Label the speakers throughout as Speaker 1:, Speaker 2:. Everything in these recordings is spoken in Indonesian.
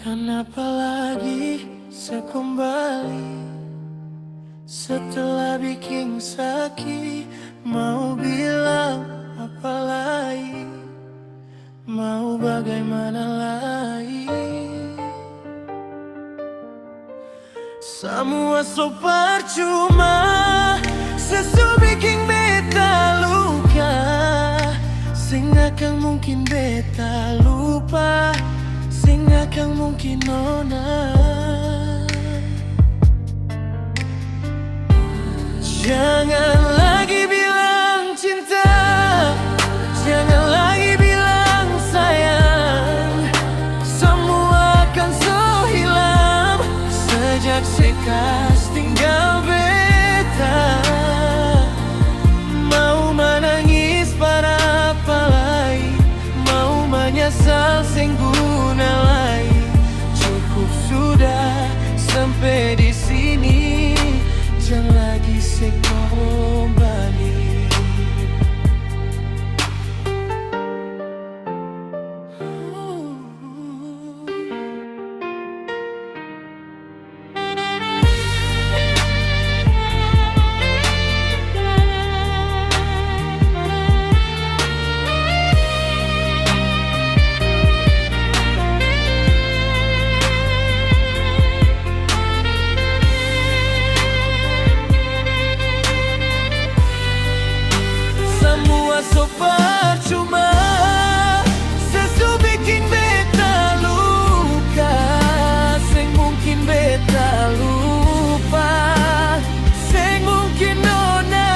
Speaker 1: Kenapa lagi saya kembali setelah bikin sakit? Mau bilang apa lagi? Mau bagaimana lagi? Semua so percuma, sesu bikin beta luka. Sing akan mungkin beta lupa, sing akan mungkin nona. Jangan lagi bilang cinta, jangan lagi bilang sayang. Semua akan so hilang sejak sekas tinggal beta. Mau menangis para apa lagi? Mau menyesal sing guna lagi? Cukup sudah sampai di sini. Jangan lagi sekembali. So percuma, sesu bikin beta luka. Sing mungkin beta lupa, sing mungkin nona.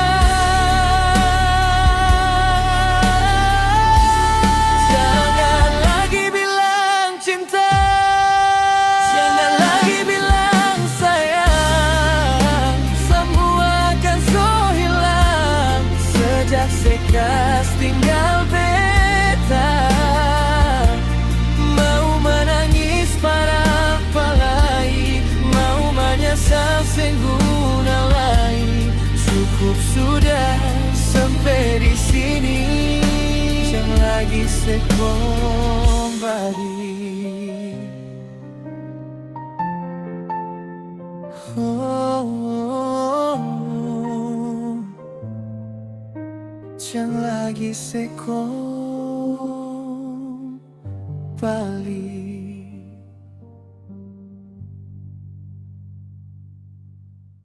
Speaker 1: Jangan lagi bilang cinta, jangan lagi bilang sayang. Semua akan so hilang sejak sekas tinggal beta. Mau menangis para apa lagi? Mau menyesal sing guna lagi? Cukup sudah sampai di sini. Jangan lagi sekembali. Jangan lagi sekembali.